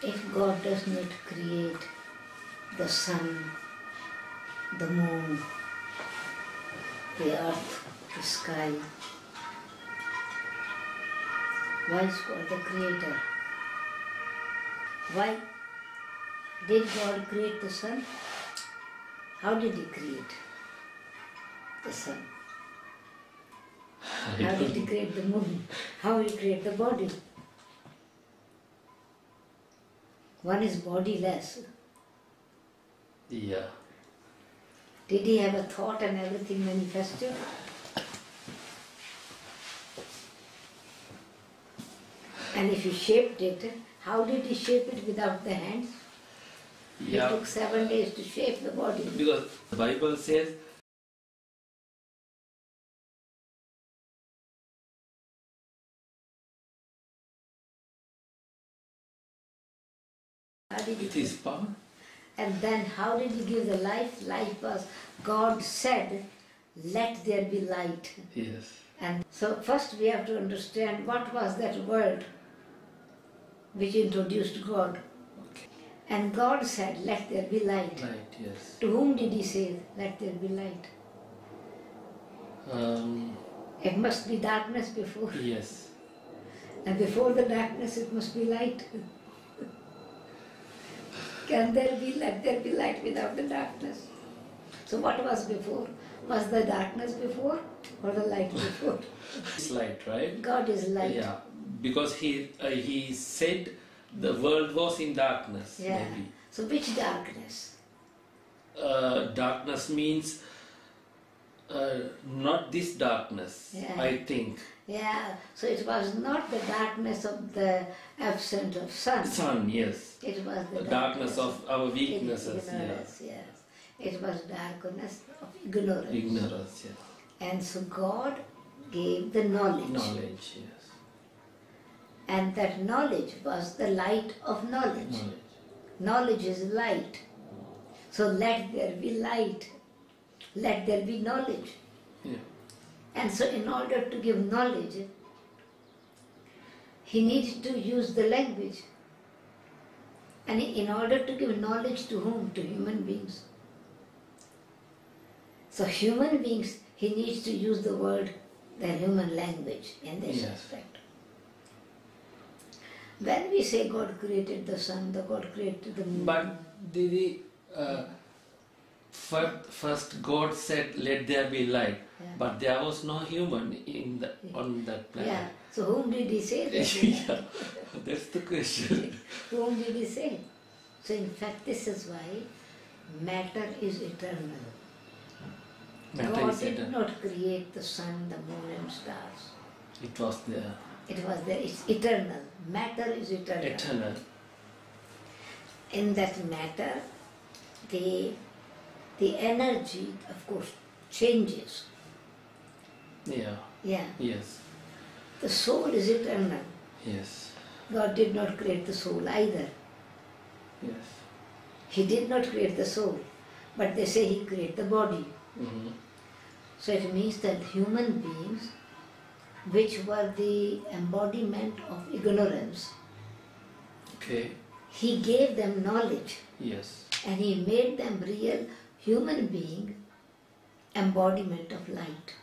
If God does not create the sun, the moon, the earth, the sky, why is God the creator? Why did God create the sun? How did He create the sun? How did He create the moon? How He create the body? One is bodiless. Yeah. Did He have a thought and everything manifested? And if He shaped it, how did He shape it without the hands? Yeah. It took 7 days to shape the body. Because the Bible says with His power. And then how did He give the life? Life was, God said, let there be light. Yes. And so first we have to understand what was that word which introduced God. Okay. And God said, let there be light. Light, yes. To whom did He say, let there be light? It must be darkness before. Yes. And before the darkness it must be light. Can there be, let there be light without the darkness? So what was before? Was the darkness before or the light before? It's light, right? God is light. Yeah. Because he said the world was in darkness. Yeah. Maybe. So which darkness? Darkness means not this darkness, Yeah. I think. Yeah, so it was not the darkness of the absence of sun. Sun, yes. It was the darkness of our weaknesses. Ignorance, yes. It was darkness of ignorance. Ignorance, yes. And so God gave the knowledge. Knowledge, yes. And that knowledge was the light of knowledge. Knowledge. Knowledge is light. So let there be light. Let there be knowledge. Yeah. And so in order to give knowledge, He needs to use the language. And in order to give knowledge to whom? To human beings. So human beings, He needs to use the word, the human language in this Yes. aspect. When we say God created the sun, the God created the moon. But Didi, first God said, let there be light. Yeah. But there was no human on that planet. Yeah. So whom did He say that? Yeah, that's the question. Whom did He say? So in fact this is why matter is eternal. Matter God is did eternal. not create the sun, the moon and stars. It was there. It was there. It's eternal. Matter is eternal. Eternal. In that matter, the energy, of course, changes. Yeah. Yeah. Yes. The soul is eternal. Yes. God did not create the soul either. Yes. He did not create the soul. But they say He created the body. Mm-hmm. So it means that human beings, which were the embodiment of ignorance, Okay. He gave them knowledge. Yes. And He made them real human being, embodiment of light.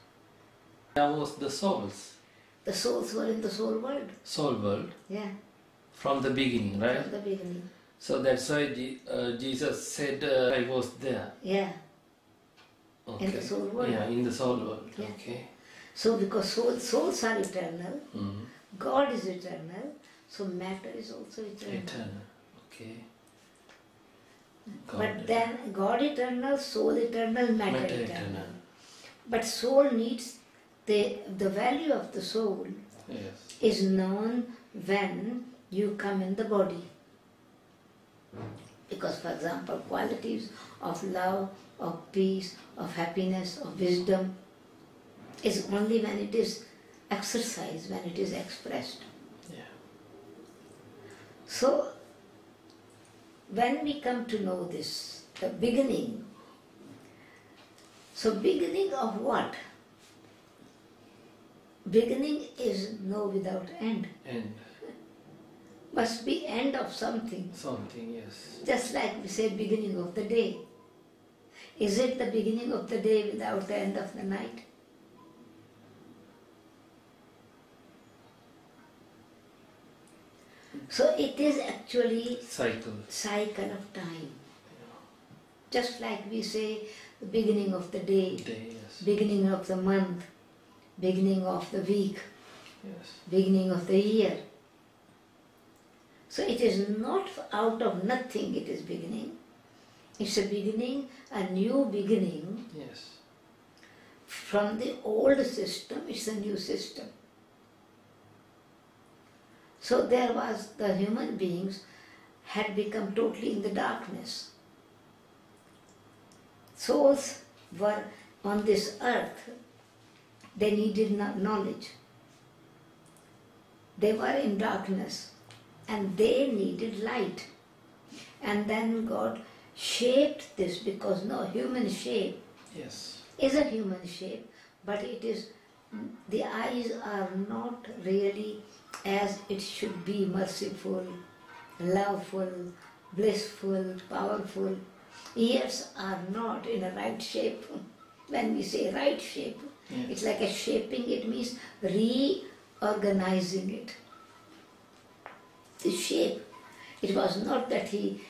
That was the souls. The souls were in the soul world. Soul world. Yeah, From the beginning, right? from the beginning. So that's why Jesus said, I was there. Yeah, Okay. in the soul world. Yeah, in the soul world. Yeah. Okay. So because souls are eternal, Mm-hmm. God is eternal, so matter is also eternal. Eternal. Okay. But then God eternal, soul eternal, matter eternal. eternal. But soul needs, the value of the soul Yes. is known when you come in the body. Because, for example, qualities of love, of peace, of happiness, of wisdom is only when it is exercised, when it is expressed. Yeah. So, when we come to know this, the beginning, so beginning of what? Beginning is no without end. And must be end of something. Something, yes. Just like we say beginning of the day. Is it the beginning of the day without the end of the night? So it is actually Cycle. cycle of time. Just like we say the beginning of the day, Day, yes. beginning of the month, beginning of the week, Yes. beginning of the year. So it is not out of nothing it is beginning. It's a beginning, a new beginning. Yes. From the old system, it's a new system. So there was, the human beings had become totally in the darkness. Souls were on this earth, they needed knowledge. They were in darkness and they needed light. And then God shaped this, because no human shape Yes. is a human shape, but it is, the eyes are not really as it should be, merciful, loveful, blissful, powerful. Ears are not in a right shape. When we say right shape, it's like a shaping, it means reorganizing it. The shape. It was not that he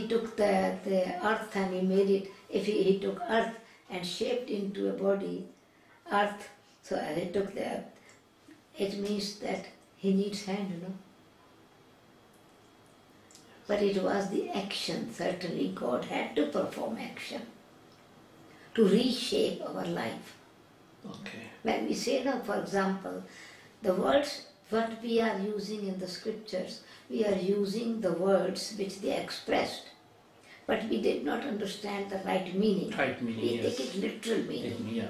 took the earth and he made it, if he took earth and shaped into a body, earth, so he took the earth, it means that he needs hand, you know. But it was the action, certainly God had to perform action to reshape our life. Okay. When we say now, for example, the words what we are using in the scriptures, we are using the words which they expressed, but we did not understand the right meaning. Right meaning, We yes. take it literal meaning. Yeah.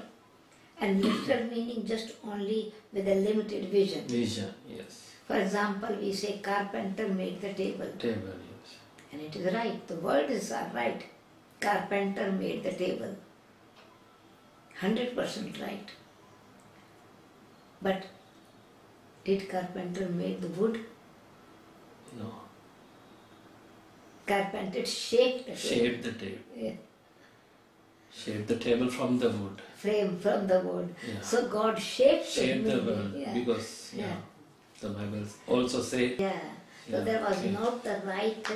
And literal meaning just only with a limited vision. Vision, yes. For example, we say carpenter made the table. Table, yes. And it is right. The words are right. Carpenter made the table. 100% right. But did carpenter make the wood? No. Carpenter shaped the table. Shaped the table. Yeah. Shaped the table from the wood. Frame from the wood. Yeah. So God shaped Shaped the world. Yeah. Because, Yeah. the Bible also say, Yeah. So Yeah, there was okay. not the right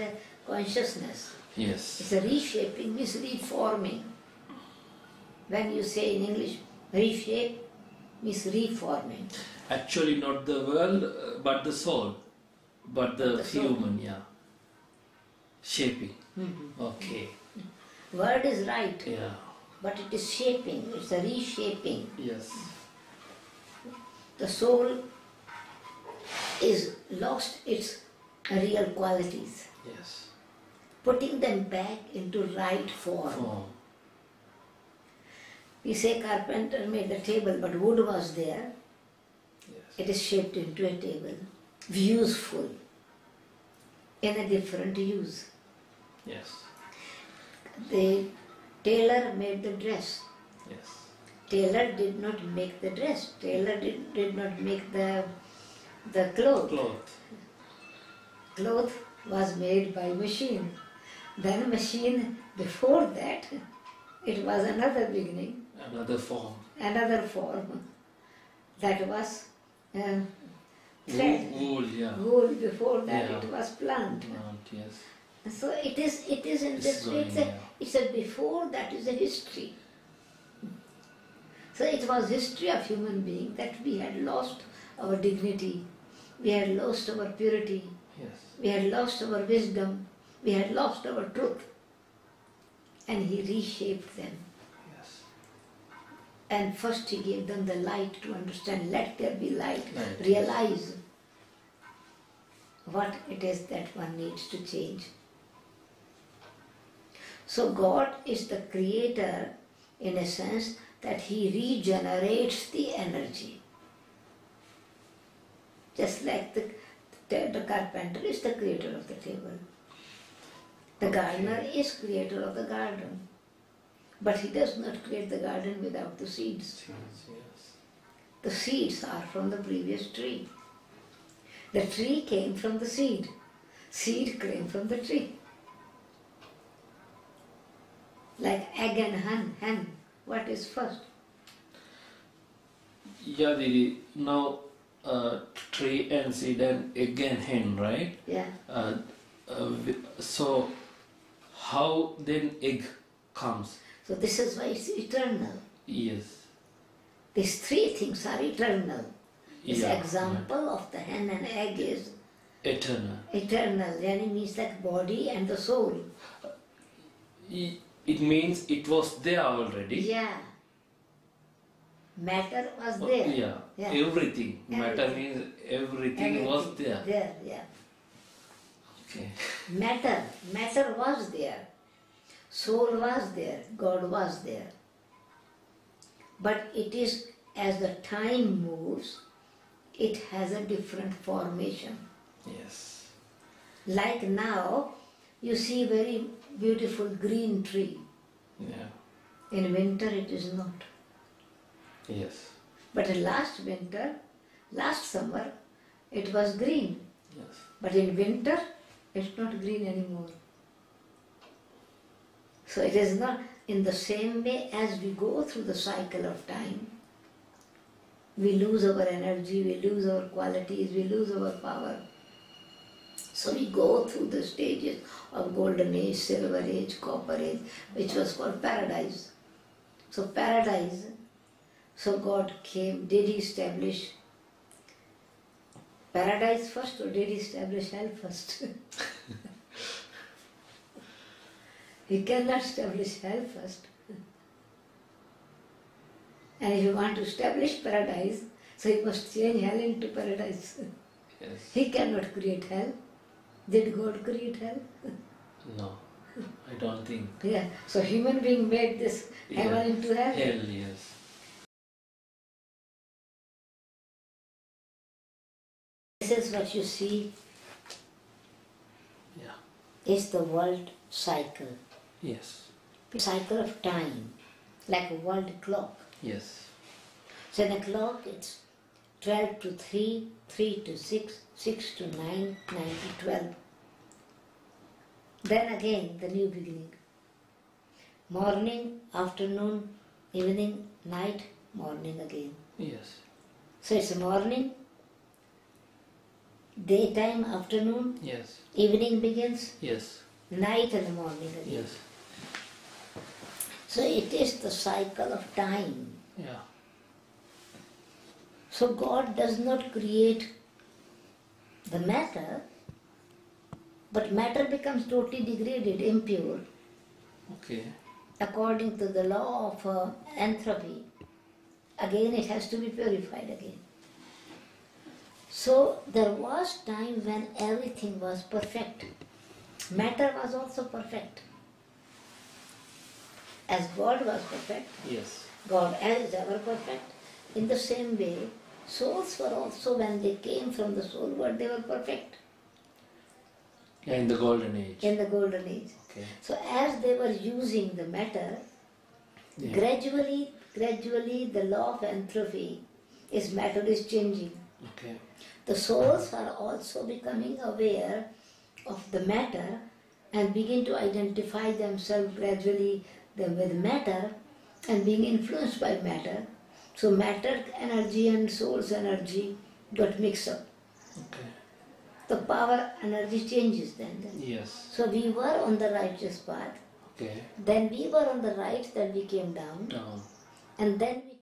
consciousness. yes. It's a reshaping, means reforming. When you say in English, reshape means reforming. Actually not the world, but the soul. But the soul. human, yeah. Shaping. Mhm. Okay. Word is right, Yeah. but it is shaping, it's a reshaping. Yes. The soul is lost its real qualities, Yes. putting them back into right form. Form. We say carpenter made the table, but wood was there. Yes. It is shaped into a table, useful, in a different use. Yes. The tailor made the dress. Yes. Tailor did not make the dress. Tailor did not make the cloth. Cloth. Cloth was made by machine. Then machine, before that, it was another beginning, Another form. another form. That was thread. Wool, yeah. Wool, before that Yeah. it was plant. Plant, yes. So it is in It's this way, going, it's a before, that is a history. So it was history of human being that we had lost our dignity, we had lost our purity, Yes. we had lost our wisdom, we had lost our truth. And he reshaped them. Yes. And first he gave them the light to understand, let there be light, Light, yes. realize what it is that one needs to change. So God is the creator in a sense that he regenerates the energy. Just like the carpenter is the creator of the table. The gardener is creator of the garden. But he does not create the garden without the seeds. Yes. The seeds are from the previous tree. The tree came from the seed. seed came from the tree. Like egg and hen. What is first? Yeah, Didi. Now, tree and seed and egg and hen, right? Yeah. So, how then egg comes? So this is why it's eternal. Yes. These three things are eternal. This Yeah, example of the hen and egg is eternal. eternal. Yani means like body and the soul. It means it was there already. Yeah. Matter was Oh, there. yeah. Everything. Matter Everything. means everything was there. There, yeah. Okay. Matter was there. Soul was there. God was there. But it is, as the time moves, it has a different formation. Yes. Like now, you see very beautiful green tree. Yeah. In winter it is not. Yes. But last summer, it was green. Yes. But in winter, it's not green anymore. So it is not in the same way as we go through the cycle of time. We lose our energy, we lose our qualities, we lose our power. So we go through the stages of golden age, silver age, copper age, which was called paradise. So paradise, so God came, did He establish paradise first or did He establish hell first? He cannot establish hell first. And if you want to establish paradise, so He must change hell into paradise. Yes. He cannot create hell. Did God create hell? No. I don't think. Yeah. So human being made this heaven into hell. Hell, yes. This is what you see Yeah. is the world cycle. Yes. Cycle of time, like a world clock. Yes. So in a clock it's 12 to 3, 3 to 6, 6 to 9, 9 to 12. Then again the new beginning. Morning, afternoon, evening, night, morning again. Yes. So it's morning, daytime, afternoon, Yes. evening begins, Yes. night and morning again. Yes. So it is the cycle of time. Yeah. So God does not create the matter, but matter becomes totally degraded, impure, Okay. according to the law of entropy. Again it has to be purified again. So there was time when everything was perfect. Matter was also perfect. As God was perfect, Yes. God is ever perfect. In the same way, souls were also, when they came from the soul world, they were perfect Yeah, in the golden age. in the golden age. Okay. So as they were using the matter, Yeah. gradually the law of entropy is matter is changing. Okay. The souls are also becoming aware of the matter and begin to identify themselves gradually with matter and being influenced by matter. So matter energy and soul's energy got mixed up. Okay. The power energy changes then. Yes. So we were on the righteous path, Okay. then we were on the right, then we came down, Down. and then we